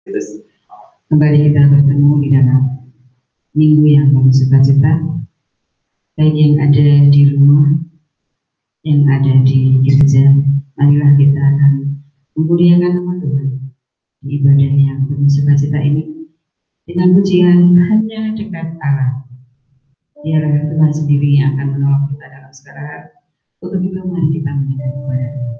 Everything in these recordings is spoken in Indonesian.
Kembali kita bertemu di dalam minggu yang penuh sukacita, baik yang ada di rumah, yang ada di gereja. Marilah kita akan memuliakan nama Tuhan di ibadah yang penuh sukacita ini dengan pujian hanya dekat Allah. Biar Tuhan sendiri yang akan menolong kita dalam segala hal. Untuk itu mari kita menyembah kepada Tuhan.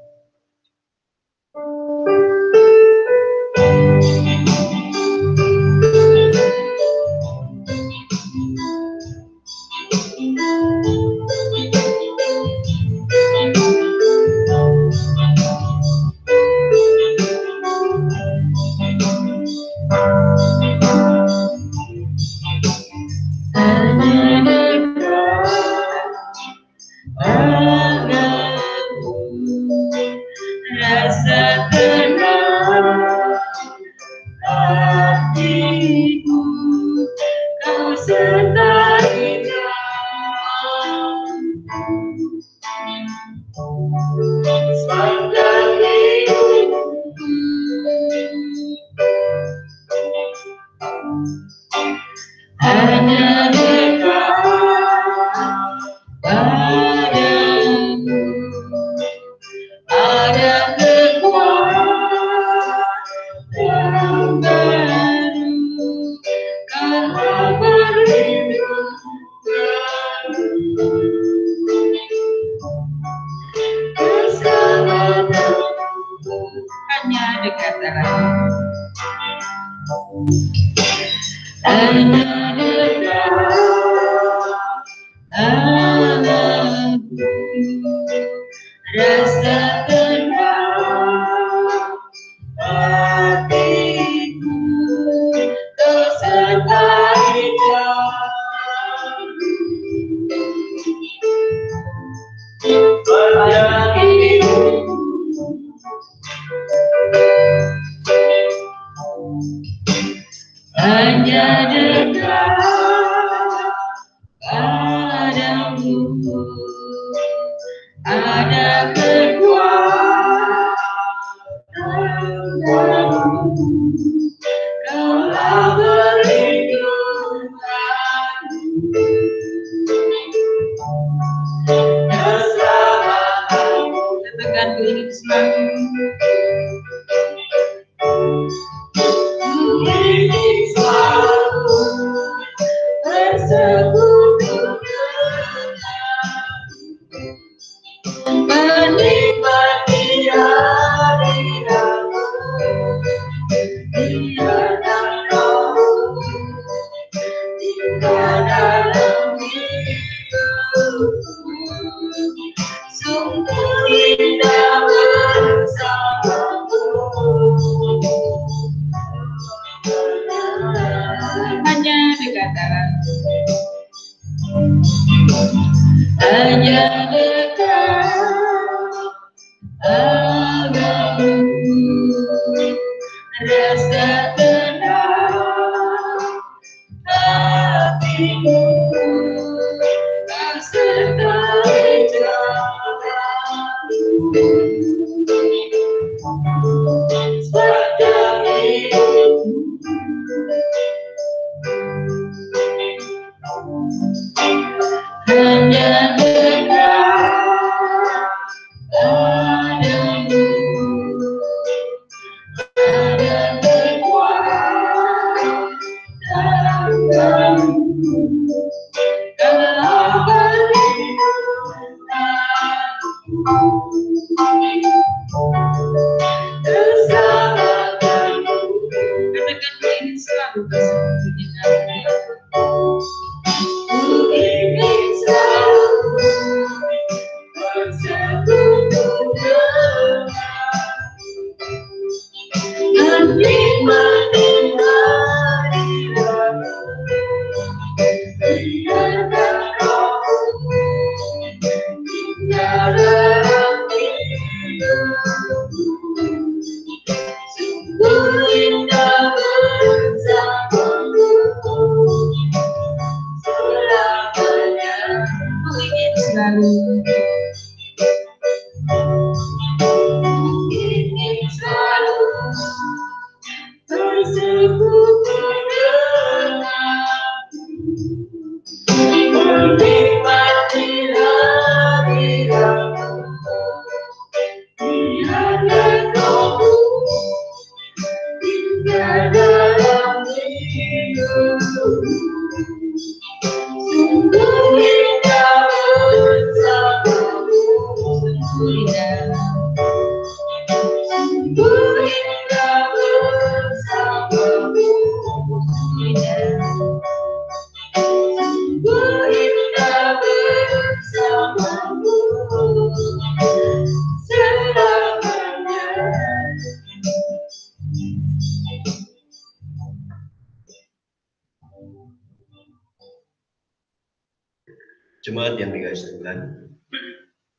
Jemaat yang dikasihi Tuhan,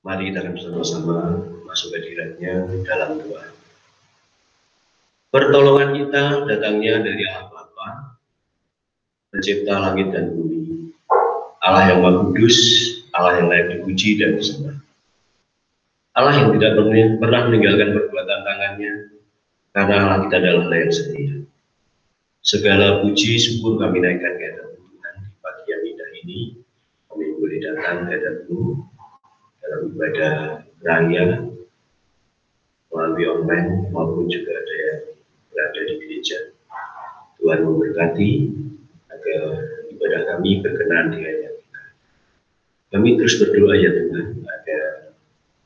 mari kita bersama-sama masuk hadiratnya dalam doa. Pertolongan kita datangnya dari Allah Bapa, pencipta langit dan bumi, Allah yang Maha Kudus, Allah yang layak dipuji dan disembah, Allah yang tidak pernah meninggalkan perbuatan tangannya, karena Allah kita adalah Allah yang setia. Segala puji syukur kami naikkan ke hadapan Tuhan di pagi yang indah ini. Kami boleh datang ke hadapan-Mu dalam ibadah raya melalui online maupun juga ada yang berada di gereja. Tuhan memberkati agar ibadah kami berkenan di hadirat Kita. Kami terus berdoa ya Tuhan agar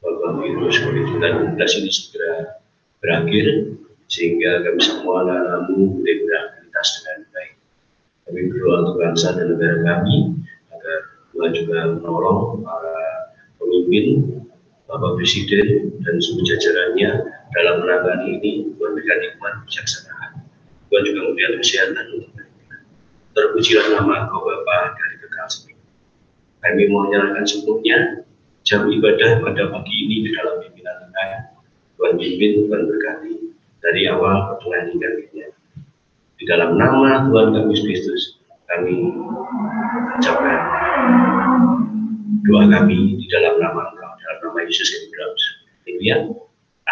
wabah virus COVID-19 ini segera berakhir sehingga kami semua anak-anak-Mu boleh beraktivitas dengan baik. Kami berdoa untuk bangsa dan negara kami agar Tuhan juga menolong para pemimpin, Bapak Presiden dan seluruh jajarannya dalam menangani ini. Tuhan berikan hikmat bijaksanaan. Tuhan juga memberikan kesehatan untuk mereka. Terpujilah nama Engkau Bapa dari kekal sampai. Kami mau menyerahkan sepenuhnya jam ibadah pada pagi ini di dalam pimpinan Tuhan. Tuhan pimpin, Tuhan berkati dari awal pertengahan hingga akhirnya. Di dalam nama Tuhan kami Yesus Kristus, kami ucapkan doa kami di dalam nama Engkau, dalam nama Yesus yang berdoa. Haleluya.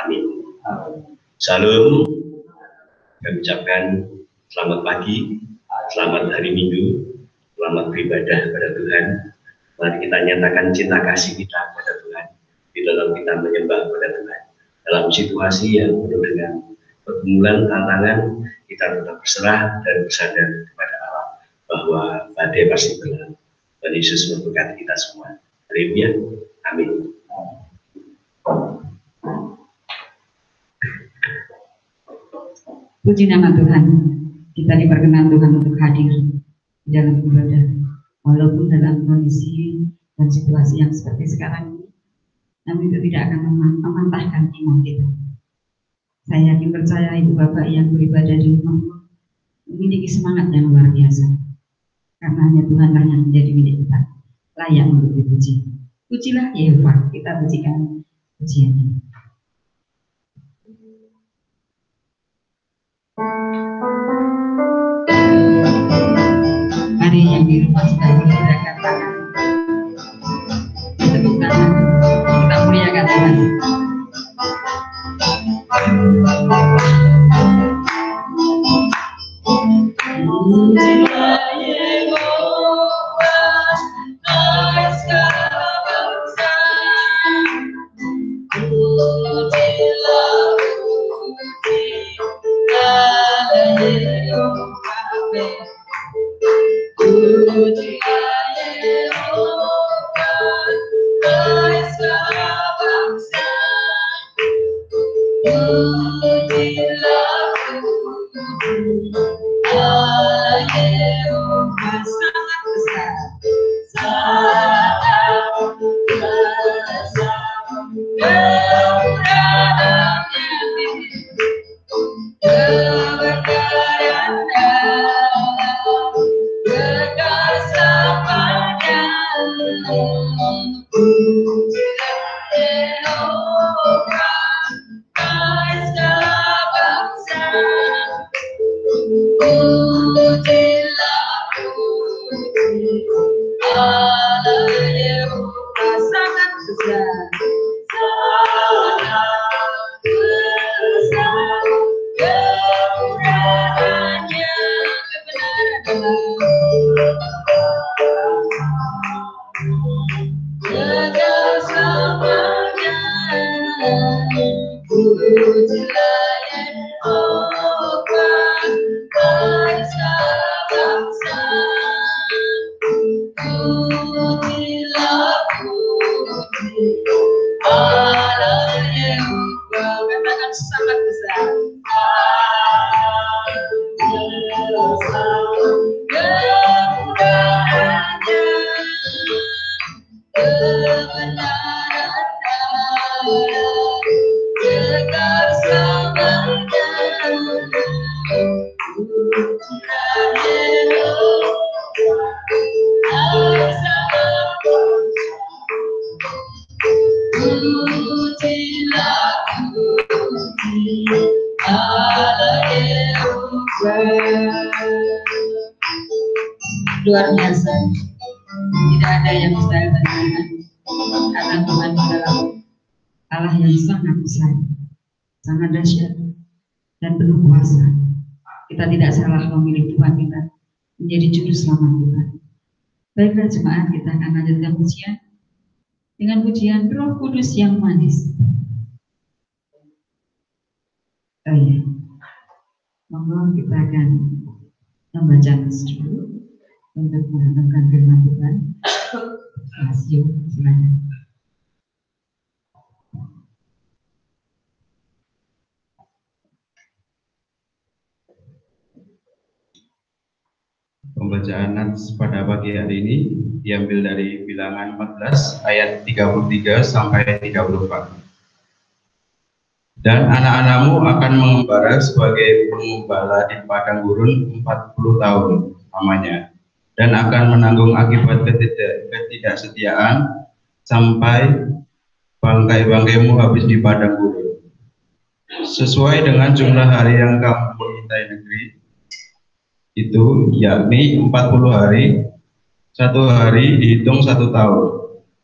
Amin. Salam. Kami ucapkan selamat pagi, selamat hari Minggu, selamat beribadah kepada Tuhan. Mari kita nyatakan cinta kasih kita kepada Tuhan di dalam kita menyembah kepada Tuhan. Dalam situasi yang penuh dengan pergumulan, tantangan, kita tetap berserah dan bersandar kepada Allah bahwa badai pasti berlalu. Dan Yesus memberkati kita semua. Haleluya. Amin. Puji nama Tuhan. Kita diperkenan Tuhan untuk hadir di dalam ibadah, walaupun dalam kondisi dan situasi yang seperti sekarang ini, namun itu tidak akan memantahkan iman kita. Saya yakin percaya Ibu Bapak yang beribadah di rumah memiliki semangat yang luar biasa, karena hanya Tuhanlah yang menjadi milik kita, layak untuk dipuji. Pujilah Yehova, kita pujikan pujiannya. Mari yang di rumah sudah boleh gerakan tangan, tepuk tangan, kita muliakan Tuhan. Luar biasa, tidak ada yang mustahil bagi Tuhan, karena Tuhan adalah Allah yang sangat besar, sangat dahsyat dan penuh kuasa. Kita tidak salah memilih Tuhan kita menjadi juru selamat kita. Baiklah jemaat, kita akan lanjutkan pujian dengan pujian Roh Kudus yang manis. Oh ya, monggo kita akan membaca dulu untuk mendengarkan firman Tuhan. Masih, silakan. Pembacaan nats pada pagi hari ini diambil dari Bilangan 14 ayat 33 sampai 34. Dan anak-anakmu akan mengembara sebagai pengembala di padang gurun 40 tahun lamanya, dan akan menanggung akibat ketidaksetiaan sampai bangkai-bangkaimu habis di padang gurun. Sesuai dengan jumlah hari yang kamu mengintai negeri itu, yakni 40 hari, satu hari dihitung 1 tahun,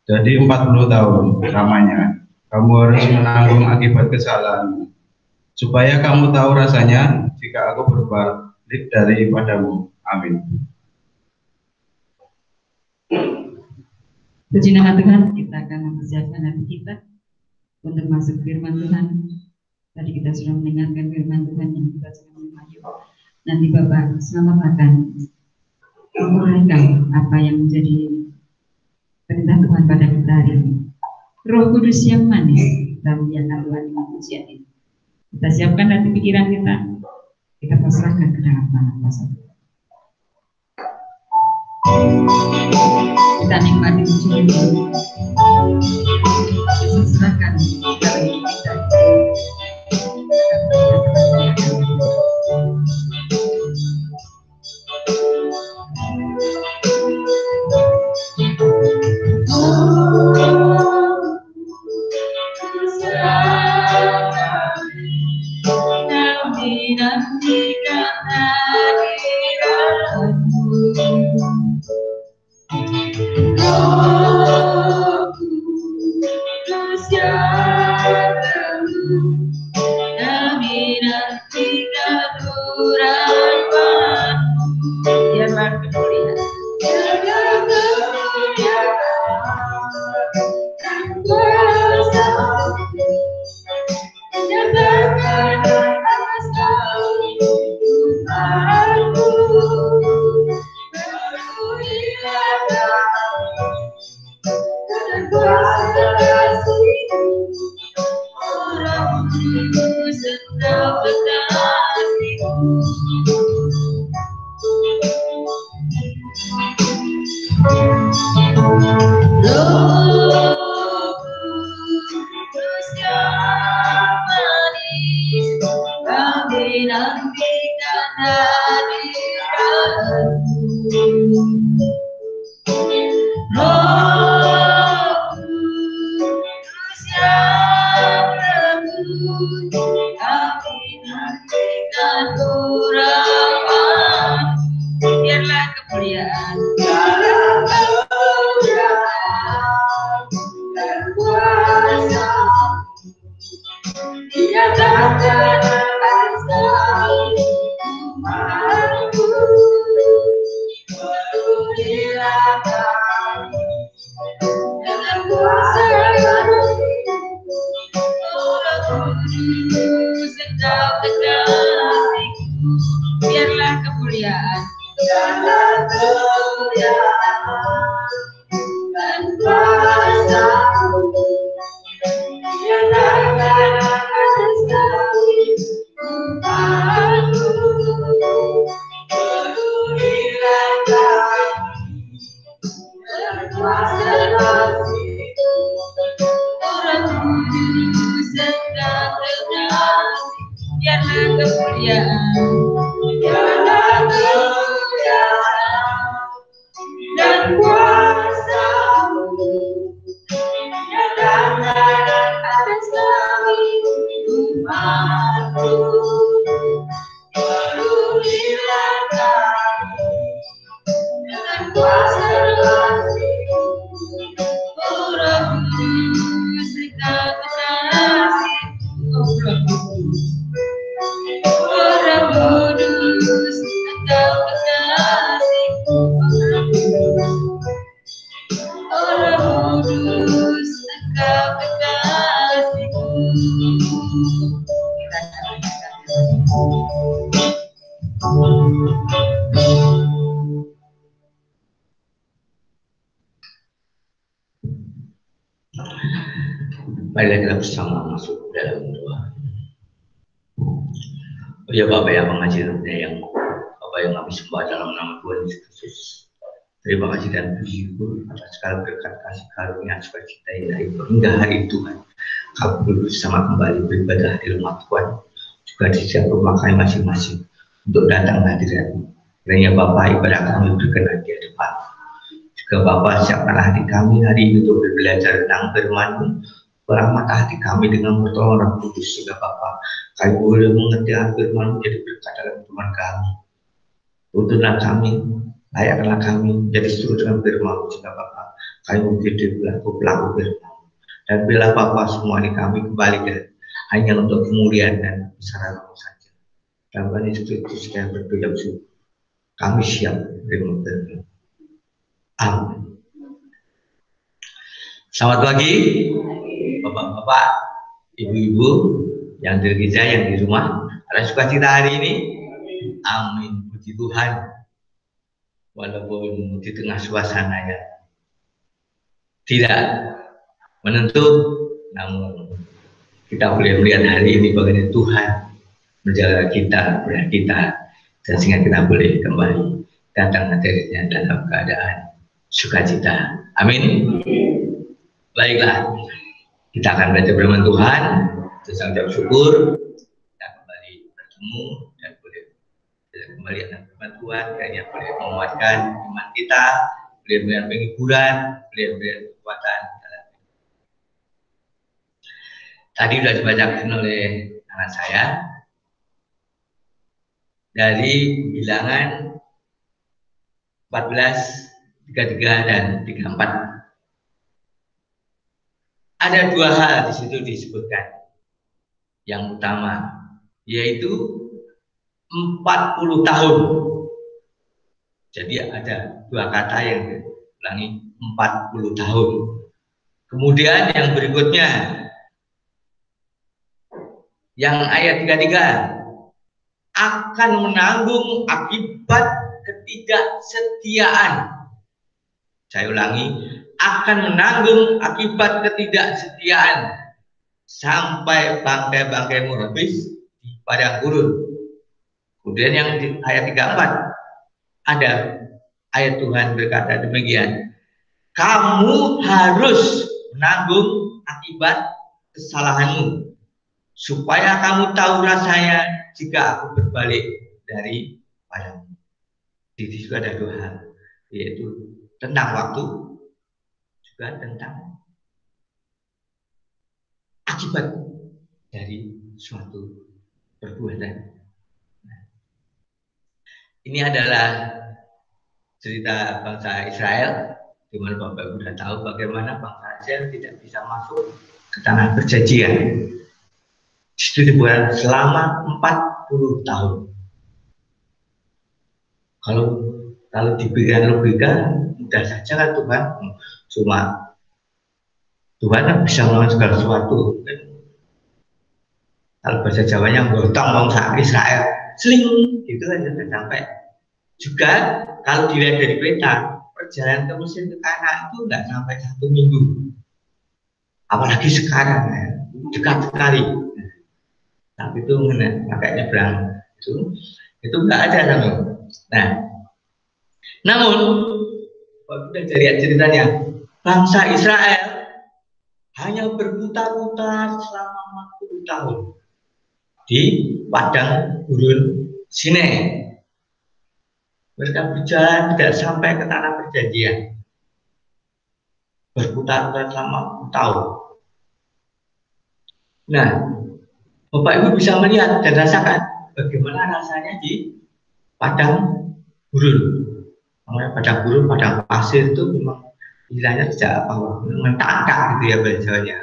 jadi 40 tahun lamanya. Kamu harus menanggung akibat kesalahanmu, supaya kamu tahu rasanya jika aku berbalik daripadamu. Amin. Puji nama Tuhan, kita akan mempersiapkan hati kita untuk masuk firman Tuhan. Tadi kita sudah mendengarkan firman Tuhan yang kita sudah mengayu. Nanti Bapak selamat akan menguraikan apa yang menjadi perintah Tuhan pada kita hari ini. Roh Kudus yang manis, dalam biarkan Tuhan dengan pujian ini. Kita siapkan hati pikiran kita pasrahkan ke dalam tangan kuasa Tuhan. Kita nikmati pujian ini. Kita serahkan dalam hidup kita. Mari kita bersama masuk dalam doa. Oh ya Bapak yang mengajarnya, yang Bapak yang kami sembah dalam nama Tuhan Yesus Kristus. Terima kasih dan puji syukur atas segala berkat kasih karunia sukacita yang dari hingga hari Tuhan. Kami bersama kembali beribadah di rumah Tuhan, juga di setiap rumah kami masing-masing untuk datang hadirat-Mu. Kiranya Bapak ibadah kami berkenan di hadapan. Juga Bapak siapkanlah hati kami hari ini untuk belajar tentang firman-Mu. Perang mata hati kami dengan pertolongan Roh Kudus, sehingga Bapa kami boleh mengerti firman menjadi berkat dalam iman kami. Tuntunlah kami, layakkanlah kami menjadi seturut dengan firman, sehingga Bapa kami menjadi pelaku firman. Dan bila Bapa semua ini kami kembalikan hanya untuk kemuliaan dan besaran Allah saja. Dalam Tuhan Yesus Kristus yang berdoa bersyukur, kami siap menerima firman. Amin. Selamat pagi. Bapak-bapak, ibu-ibu yang di gereja, yang di rumah, ada sukacita hari ini. Amin, puji Tuhan. Walaupun di tengah suasana yang tidak menentu, namun kita boleh melihat hari ini bagaimana Tuhan menjaga kita, berkat kita, dan sehingga kita boleh kembali datang hadiratnya dalam keadaan sukacita. Amin. Baiklah. Kita akan belajar firman Tuhan, terus ucap syukur, kita kembali bertemu dan boleh kembali akan firman Tuhan, kiranya boleh menguatkan iman kita, boleh memberikan penghiburan, boleh memberikan kekuatan. Tadi sudah dibacakan oleh anak saya dari Bilangan 14, 33 dan 34. Ada dua hal di situ disebutkan. Yang utama yaitu 40 tahun. Jadi ada dua kata yang diulangi 40 tahun. Kemudian yang berikutnya, yang ayat 33, akan menanggung akibat ketidaksetiaan. Saya ulangi, akan menanggung akibat ketidaksetiaan sampai bangkai-bangkaimu habis di padang gurun. Kemudian yang di ayat 34 ada ayat Tuhan berkata demikian, kamu harus menanggung akibat kesalahanmu supaya kamu tahu rasanya jika aku berbalik dari padamu. Di situ ada dua hal, yaitu tentang waktu, juga tentang akibat dari suatu perbuatan. Nah, ini adalah cerita bangsa Israel, di mana Bapak Ibu sudah tahu bagaimana bangsa Israel tidak bisa masuk ke tanah perjanjian. Itu dibuat selama 40 tahun. Kalau diberikan logika, mudah saja kan Tuhan, cuma Tuhan bisa melakukan segala sesuatu. Kalau bahasa Jawanya gotong bangsa Israel, seling gitu kan sampai. Juga kalau dilihat dari peta, perjalanan ke Mesir ke Kanaan itu nggak sampai 1 minggu. Apalagi sekarang ya, dekat sekali. Tapi itu pakai nyebrang itu nggak ada namanya. Nah, namun kalau kita lihat ceritanya, bangsa Israel hanya berputar-putar selama 40 tahun di padang gurun Sinai. Mereka berjalan tidak sampai ke tanah perjanjian, berputar-putar selama 40 tahun. Nah, Bapak Ibu bisa melihat dan rasakan bagaimana rasanya di padang gurun. Namanya padang gurun, padang pasir itu memang istilahnya tidak apa, mentak-tak gitu ya bahasanya.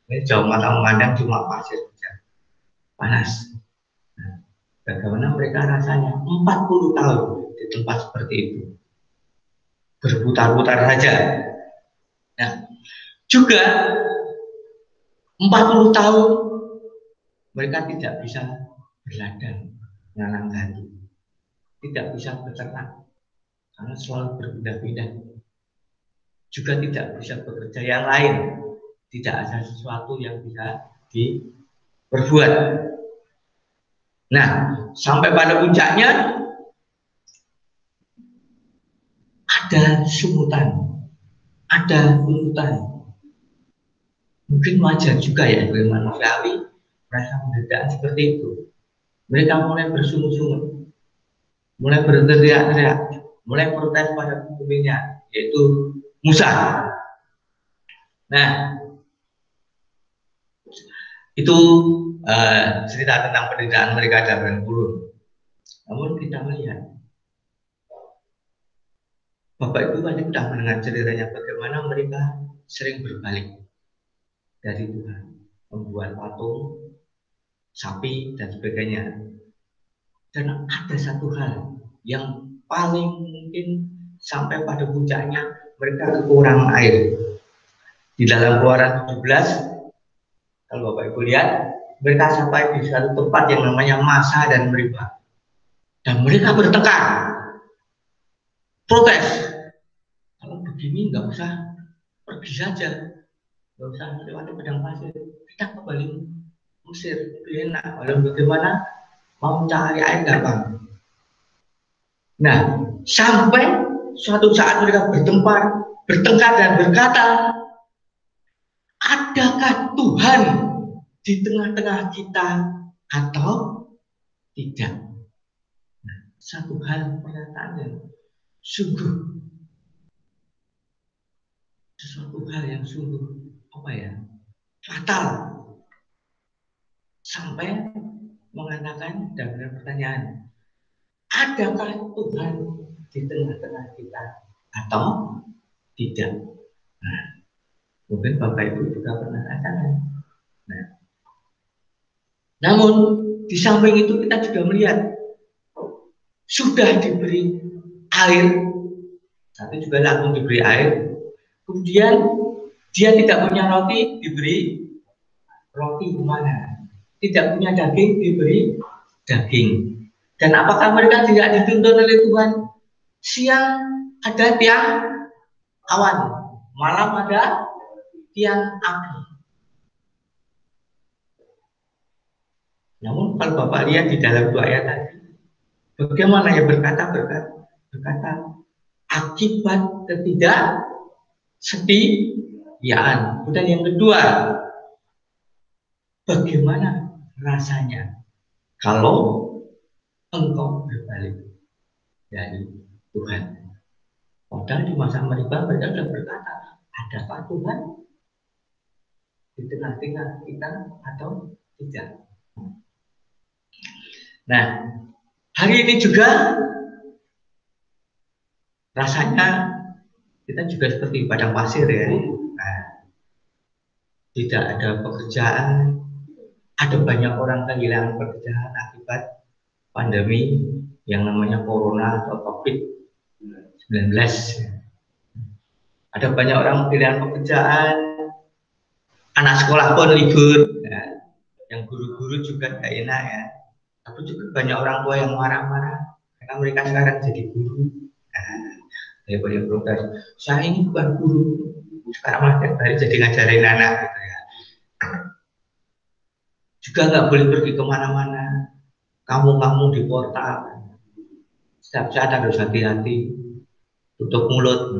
Ini jauh mata memandang cuma pasir saja, panas. Nah, bagaimana mereka rasanya 40 tahun di tempat seperti itu, berputar-putar saja. Nah, juga 40 tahun mereka tidak bisa berladang, menanam gandum. tidak bisa beternak karena selalu berpindah-pindah. Juga tidak bisa bekerja yang lain. Tidak ada sesuatu yang bisa diperbuat. Nah, sampai pada puncaknya ada sumutan, ada tuntutan. Mungkin wajar juga ya bagi manusiawi merasa penderitaan seperti itu. Mereka mulai bersungut-sungut, mulai berteriak-teriak, mulai protes pada pemimpinnya, yaitu Musa. Nah, itu cerita tentang penderitaan mereka dalam gurun. Namun kita melihat Bapak Ibu pasti sudah mendengar ceritanya bagaimana mereka sering berbalik dari Tuhan, membuat patung, sapi dan sebagainya. Dan ada satu hal yang paling mungkin sampai pada puncaknya mereka kekurangan air. Di dalam Keluaran 17, kalau Bapak Ibu lihat, mereka sampai di satu tempat yang namanya Masa dan Meribah. Dan mereka bertengkar, protes. Kalau begini nggak usah pergi saja, nggak usah lewati padang pasir, kita kembali Mesir, lebih enak. Lalu bagaimana mau cari air gampang. Nah, sampai suatu saat mereka bertengkar dan berkata, adakah Tuhan di tengah-tengah kita atau tidak? Nah, satu hal pernyataannya sungguh sesuatu hal yang sungguh fatal, sampai mengatakan dan pertanyaan, adakah Tuhan di tengah-tengah kita atau tidak? Nah, mungkin Bapak Ibu juga pernah rasakan. Nah, namun di samping itu kita juga melihat sudah diberi air, tapi juga langsung diberi air. Kemudian dia tidak punya roti, diberi roti kemana? Tidak punya daging, diberi daging. Dan apakah mereka tidak dituntun oleh Tuhan? Siang ada tiang awan, malam ada tiang api. Namun kalau Bapak lihat di dalam 2 ayat tadi, bagaimana yang berkata akibat ketidaksetiaan. Dan yang kedua, bagaimana rasanya kalau engkau berbalik dari Tuhan? Padahal di masa Meribah mereka sudah berkata, adakah Tuhan di tengah-tengah kita atau tidak? Nah, hari ini juga rasanya kita juga seperti padang pasir ya. Nah, tidak ada pekerjaan, ada banyak orang kehilangan pekerjaan akibat pandemi yang namanya Corona atau COVID-19. Ada banyak orang kehilangan pekerjaan, anak sekolah pun libur, ya. Yang guru-guru juga tidak enak ya. Tapi juga banyak orang tua yang marah-marah karena mereka sekarang jadi guru. Nah, banyak protes. Saya ini bukan guru, sekarang malah jadi ngajarin anak gitu ya. Juga nggak boleh pergi kemana-mana. Kamu di portal, setiap saat harus hati-hati, tutup mulut.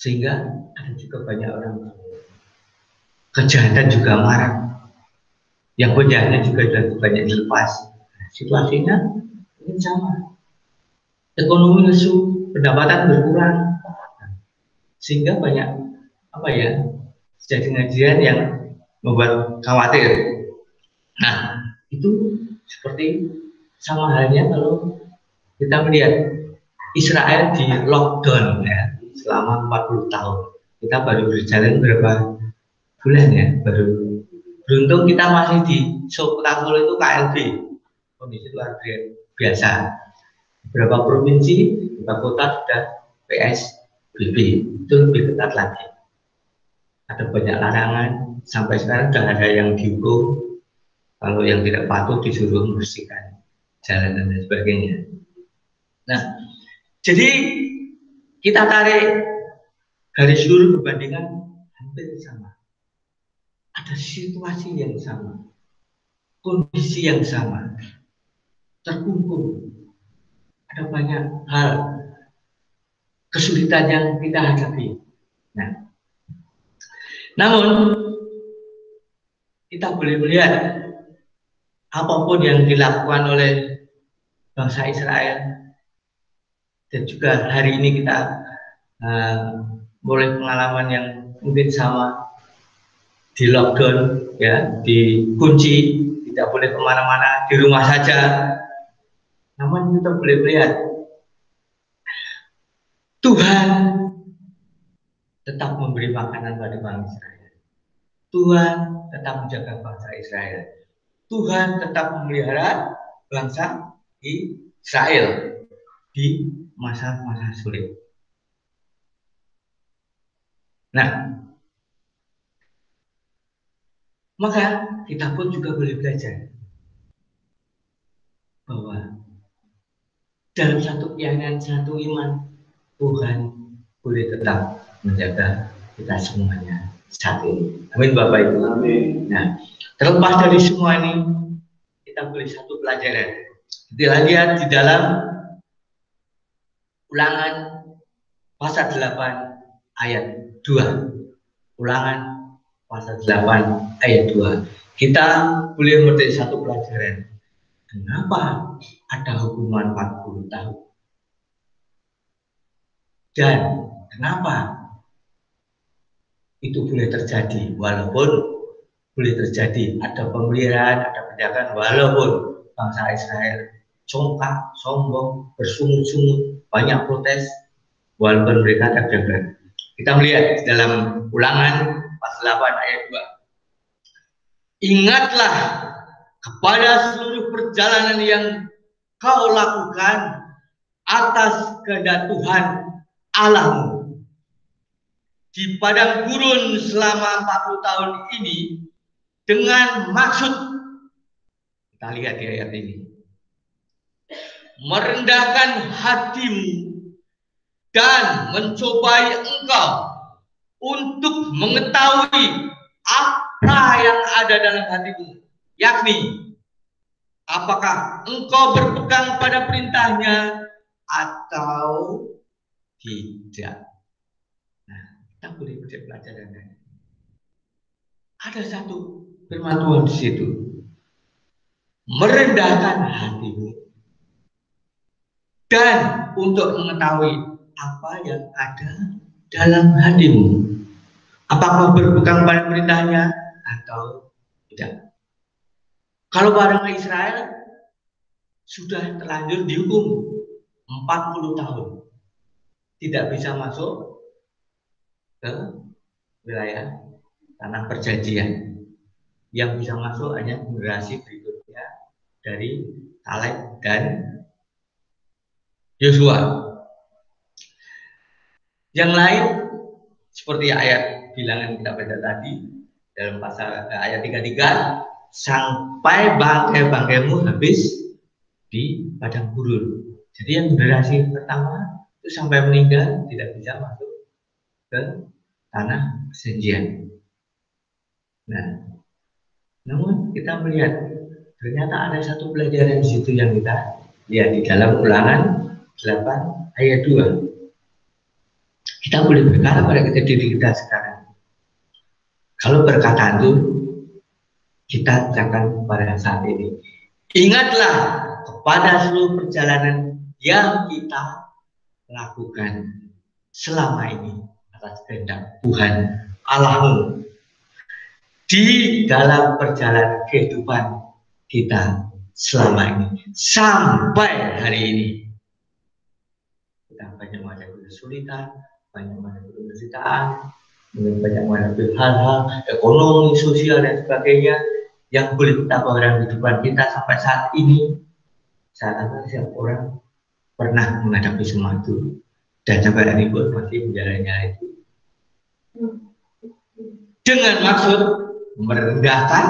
Sehingga ada juga banyak orang kejahatan juga marak. Yang penjahatnya juga banyak dilepas. Situasinya ini sama. Ekonomi lesu, pendapatan berkurang, sehingga banyak kejadian-kejadian yang membuat khawatir. Nah, itu seperti sama halnya kalau kita melihat Israel di lockdown ya, selama 40 tahun. Kita baru berjalan berapa bulan ya, beruntung kita masih di Sokotangkul itu KLB, kondisi luar biasa. Beberapa provinsi, beberapa kota sudah PSBB, itu lebih ketat lagi. Ada banyak larangan, sampai sekarang sudah ada yang dihukum. Kalau yang tidak patuh disuruh membersihkan jalan dan sebagainya. Nah, jadi kita tarik garis lurus perbandingan hampir sama. Ada situasi yang sama, kondisi yang sama, terkumpul. Ada banyak hal kesulitan yang kita hadapi. Nah, namun kita boleh melihat apapun yang dilakukan oleh bangsa Israel, dan juga hari ini kita mulai pengalaman yang mungkin sama, di lockdown, ya, dikunci, tidak boleh kemana-mana, di rumah saja. Namun kita boleh melihat Tuhan tetap memberi makanan pada bangsa Israel. Tuhan tetap menjaga bangsa Israel. Tuhan tetap memelihara bangsa Israel di masa-masa sulit. Nah, maka kita pun juga boleh belajar bahwa dalam satu keyakinan, satu iman, Tuhan boleh tetap menjaga kita semuanya saat ini. Amin, Bapak Ibu. Amin. Nah, terlepas dari semua ini, kita boleh satu pelajaran. Kita lihat di dalam Ulangan pasal 8 ayat 2. Ulangan pasal 8 ayat 2. Kita boleh mengerti satu pelajaran. Kenapa ada hukuman 40 tahun? Dan kenapa itu boleh terjadi? Walaupun boleh terjadi, ada pemeliharaan, ada penjagaan, walaupun bangsa Israel congkak, sombong, bersungut-sungut, banyak protes, walaupun mereka terjaga. Kita melihat dalam Ulangan pasal 8 ayat 2. Ingatlah kepada seluruh perjalanan yang kau lakukan atas kehendak Tuhan Allahmu di padang gurun selama 40 tahun ini, dengan maksud, kita lihat di ayat ini, merendahkan hatimu dan mencobai engkau untuk mengetahui apa yang ada dalam hatimu, yakni apakah engkau berpegang pada perintahnya atau tidak. Nah, kita boleh belajar dari ada satu firman Tuhan di situ, merendahkan hatimu dan untuk mengetahui apa yang ada dalam hatimu, apakah berpegang pada perintahnya atau tidak. Kalau bangsa Israel sudah terlanjur dihukum 40 tahun, tidak bisa masuk ke wilayah tanah perjanjian. Yang bisa masuk hanya generasi berikutnya dari Kaleb dan Yosua. Yang lain seperti ayat bilangan kita baca tadi dalam pasal ayat 33, sampai bangkai-bangkaimu habis di padang gurun. Jadi yang generasi pertama itu sampai meninggal tidak bisa masuk ke tanah perjanjian. Nah, namun kita melihat ternyata ada satu pelajaran di situ yang kita lihat di dalam Ulangan 8 ayat 2. Kita boleh berkata pada diri kita sekarang. Kalau perkataan itu kita katakan pada saat ini, ingatlah kepada seluruh perjalanan yang kita lakukan selama ini atas kehendak Tuhan Allahmu di dalam perjalanan kehidupan kita selama ini sampai hari ini. Kita banyak menghadapi kesulitan, banyak menghadapi penderitaan, banyak menghadapi hal-hal ekonomi, sosial dan sebagainya yang boleh kita bawa dalam kehidupan kita sampai saat ini. Seakan-akan setiap orang pernah menghadapi semua itu dan sampai hari ini pun masih menjalannya itu dengan maksud merendahkan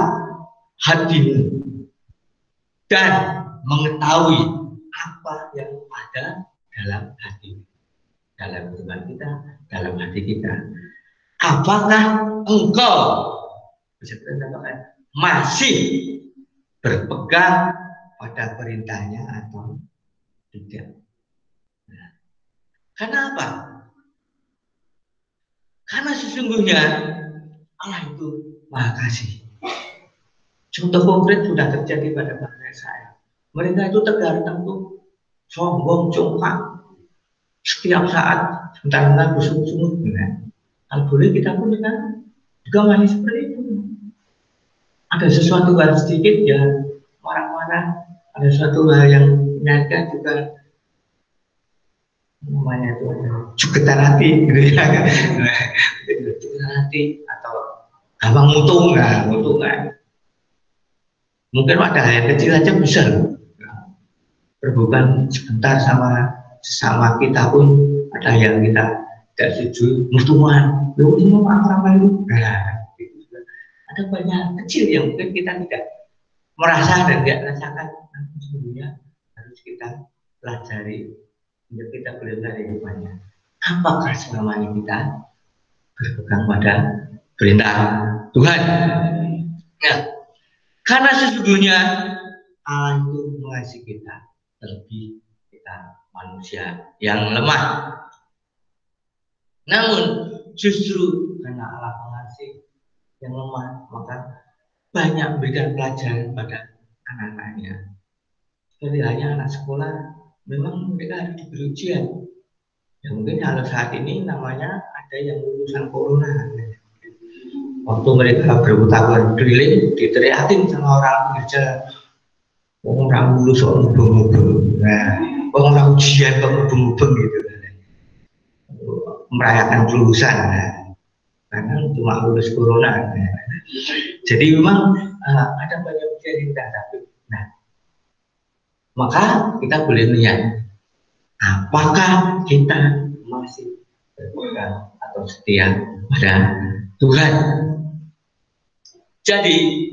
hatimu dan mengetahui apa yang ada dalam hati, dalam hubungan kita, dalam hati kita. Apakah engkau bisa dikatakan masih berpegang pada perintahnya atau tidak? Nah, karena apa? Karena sesungguhnya Allah itu Maha Kasih. Contoh konkret sudah terjadi pada bangsa saya. Mereka itu tegar tengkuk, sombong, congkak, setiap saat sebentar-bentar bersungut-sungut. Kalau boleh kita pun juga masih seperti itu. Ada sesuatu hal sedikit ya marah-marah, ada sesuatu hal yang menyakitkan juga namanya itu jugetan hati gitu ya. Jugetan hati atau gampang mutung nggak. Mungkin ada hal yang kecil aja bisa loh. Berhubungan sebentar sama sesama kita pun ada yang kita tidak setuju, musuhan. Loh ini mau apa itu? Nah, itu juga. Ada banyak kecil yang mungkin kita tidak merasa dan tidak rasakan. Namun sesungguhnya harus kita pelajari, untuk kita belajar kehidupannya. Apakah selama ini kita berpegang pada perintah Tuhan? Ya. Karena sesungguhnya Allah itu mengasihi kita, terlebih kita manusia yang lemah. Namun justru karena Allah mengasihi yang lemah, maka banyak memberikan pelajaran pada anak-anaknya. Seperti hanya anak sekolah, memang mereka harus diberi ujian. Ya mungkin kalau saat ini namanya ada yang lulusan corona. Waktu mereka berputar keliling, diteriakin sama orang kerja, orang lulus orang mubeng-mubeng, nah, orang ujian kok mubeng-mubeng gitu, merayakan kelulusan, karena cuma lulus corona. Jadi memang ada banyak ujian yang kita hadapi. Nah, maka kita boleh melihat apakah kita masih berpegang atau setia pada Tuhan. Jadi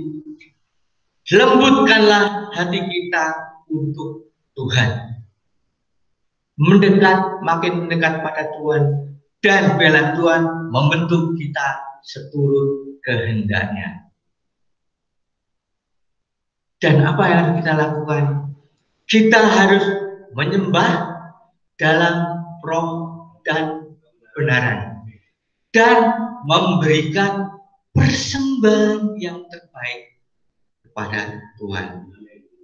lembutkanlah hati kita untuk Tuhan, makin mendekat pada Tuhan, dan bela Tuhan membentuk kita seturut kehendaknya. Dan apa yang harus kita lakukan? Kita harus menyembah dalam roh dan kebenaran, dan memberikan persembahan yang terbaik kepada Tuhan.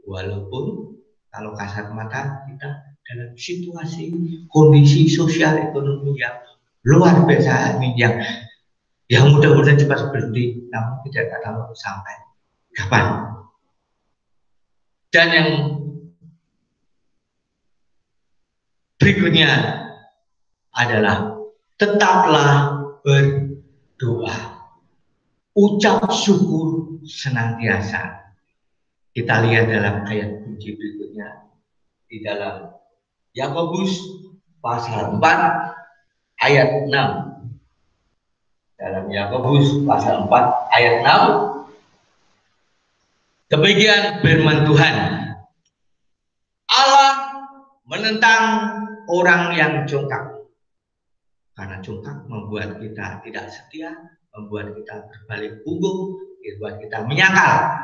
Walaupun kalau kasat mata kita dalam situasi kondisi sosial ekonomi yang luar biasa ini, yang mudah-mudahan cepat berhenti, namun tidak tahu sampai kapan. Dan yang berikutnya adalah tetaplah berdoa, ucap syukur senantiasa. Kita lihat dalam ayat kunci berikutnya di dalam Yakobus pasal 4 ayat 6. Dalam Yakobus pasal 4 ayat 6, demikian firman Tuhan, Allah menentang orang yang congkak, karena congkak membuat kita tidak setia, membuat kita berbalik punggung, membuat kita menyangkal.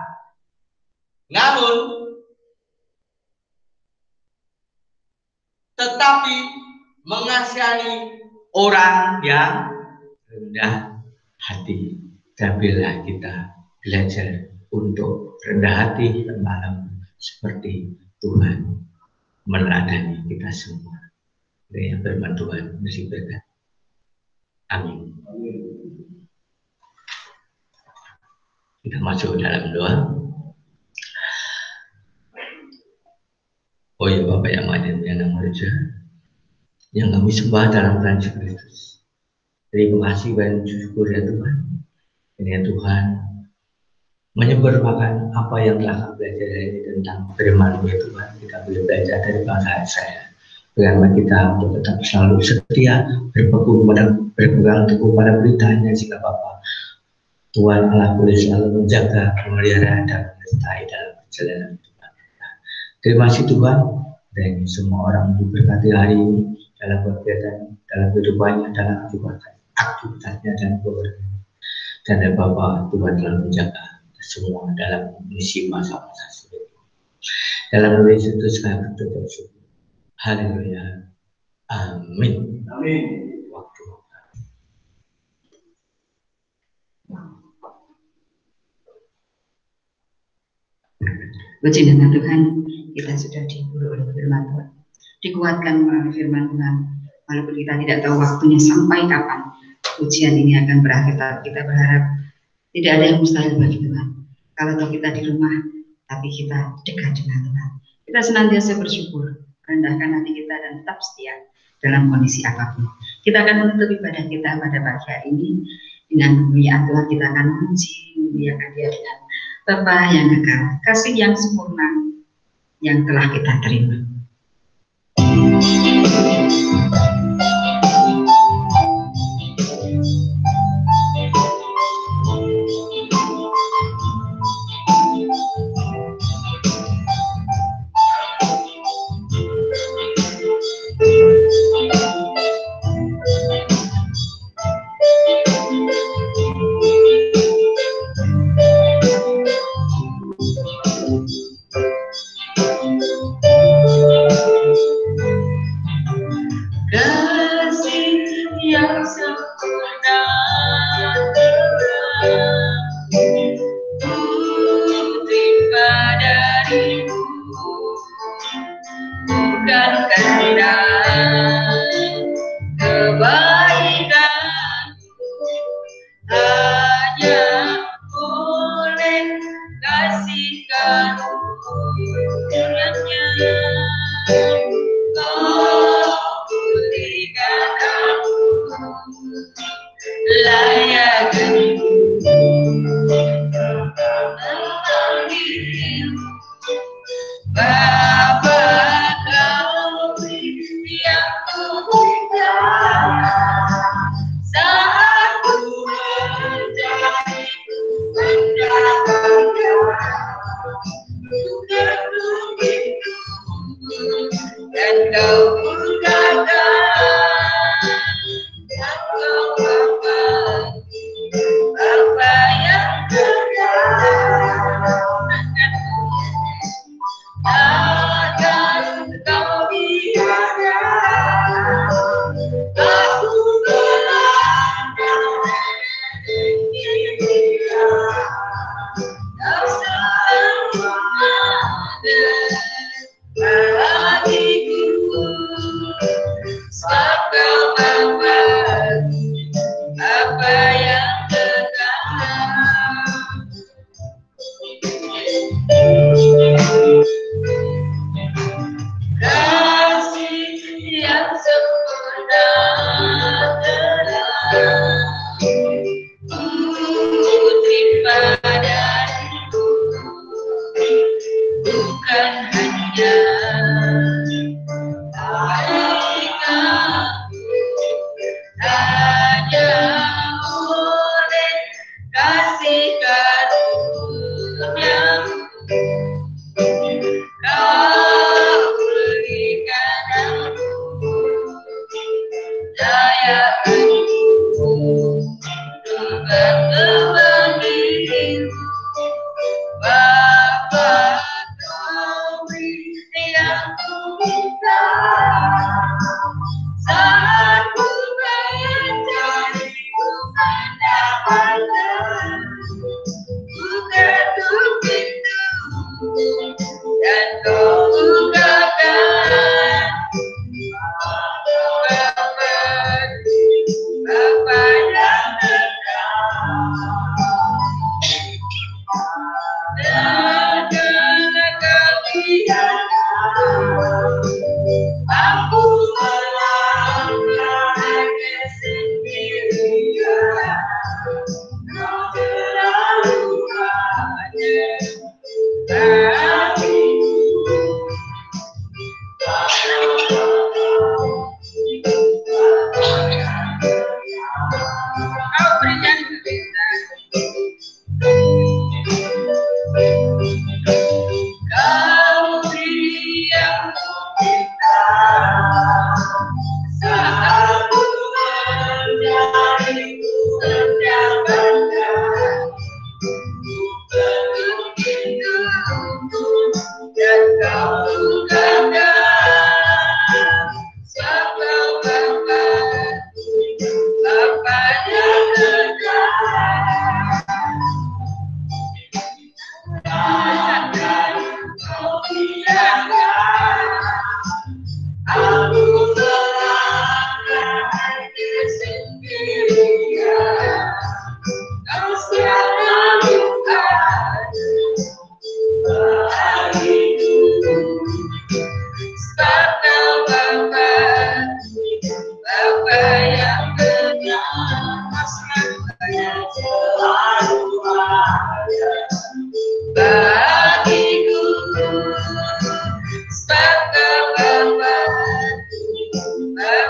Namun tetapi mengasihani orang yang rendah hati. Dan bila kita belajar untuk rendah hati, lemah lembut seperti Tuhan meneladani kita semua. Dengan firman Tuhan mesti berkat. Amin. Kita masuk dalam doa. Oh ya Bapak yang ada di dalam gereja, yang kami sembah dalam Tuhan Yesus Kristus. Terima kasih dan syukur ya Tuhan. Ini ya Tuhan menyebarkan apa yang telah kami belajar hari ini tentang firman-Mu ya Tuhan. Kita boleh belajar dari bangsa Israel. Bagaimana kita untuk tetap selalu setia, berpegang teguh pada beritanya, jika Bapa Tuhan Allah boleh selalu menjaga, memelihara dan menyertai dalam perjalanan Tuhan. Terima kasih Tuhan, dan semua orang diberkati hari ini dalam kegiatan, dalam kehidupannya, dalam aktivitasnya dan keluarganya. Dan Bapa, Tuhan telah menjaga semua dalam misi masa-masa sulit. Dalam nama Yesus kami bersyukur. Haleluya. Amin. Amin. Waktu. Puji nama Tuhan, kita sudah dihibur oleh firman Tuhan, dikuatkan melalui firman Tuhan. Walaupun kita tidak tahu waktunya sampai kapan ujian ini akan berakhir, tapi kita berharap tidak ada yang mustahil bagi Tuhan. Kalau kita di rumah, tapi kita dekat dengan Tuhan. Kita senantiasa bersyukur, rendahkan hati kita dan tetap setia dalam kondisi apapun. Kita akan menutup ibadah kita pada pagi hari ini dengan kemuliaan Tuhan. Kita akan memuji, memuliakan Dia dengan Bapa yang kekal, kasih yang sempurna yang telah kita terima.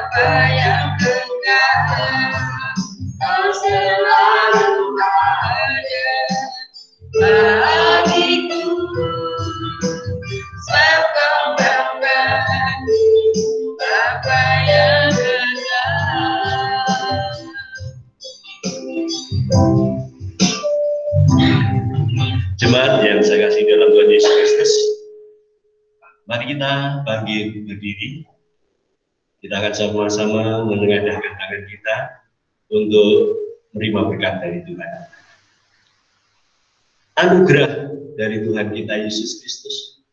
Bapa yang kekal, Kau selalu ada bagiku, sebab Kau Bapakku, Bapa yang kekal. Jemaat yang saya kasih dalam Tuhan Yesus Kristus, mari kita bangkit berdiri. Kita akan sama-sama menengadahkan tangan kita untuk menerima berkat dari Tuhan. Anugerah dari Tuhan kita Yesus Kristus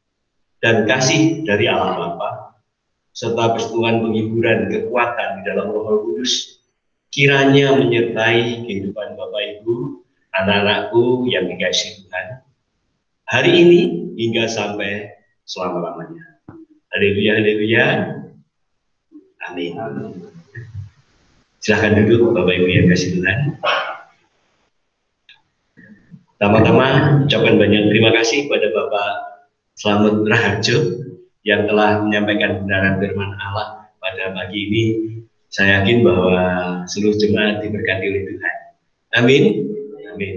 dan kasih dari Allah Bapa serta persekutuan penghiburan kekuatan di dalam Roh Kudus kiranya menyertai kehidupan Bapak Ibu, anak-anakku yang dikasihi Tuhan hari ini hingga sampai selama-lamanya. Haleluya, haleluya. Amin. Silahkan duduk Bapak Ibu yang kasih Tuhan. Pertama-tama ucapkan banyak terima kasih pada Bapak Slamet Raharjo yang telah menyampaikan kebenaran firman Allah pada pagi ini. Saya yakin bahwa seluruh jemaat diberkati oleh Tuhan. Amin. Amin.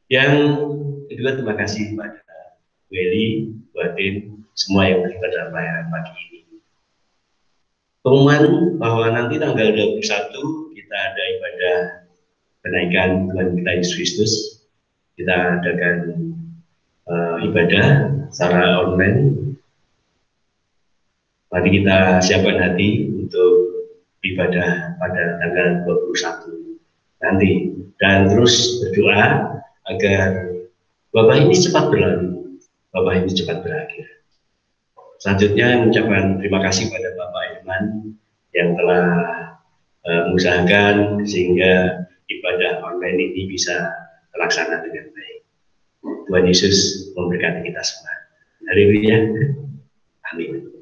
Yang kedua, terima kasih pada Weli, Buatin, semua yang terlibat dalam pelayanan pagi ini. Pengumuman bahwa nanti tanggal 21 kita ada ibadah kenaikan Tuhan kita Yesus Kristus. Kita adakan ibadah secara online. Mari kita siapkan hati untuk ibadah pada tanggal 21 nanti. Dan terus berdoa agar Bapak ini cepat berlalu, Bapak ini cepat berakhir. Selanjutnya mengucapkan terima kasih pada Bapak Irman yang telah mengusahakan sehingga ibadah online ini bisa terlaksana dengan baik. Tuhan Yesus memberkati kita semua. Haleluya. Amin.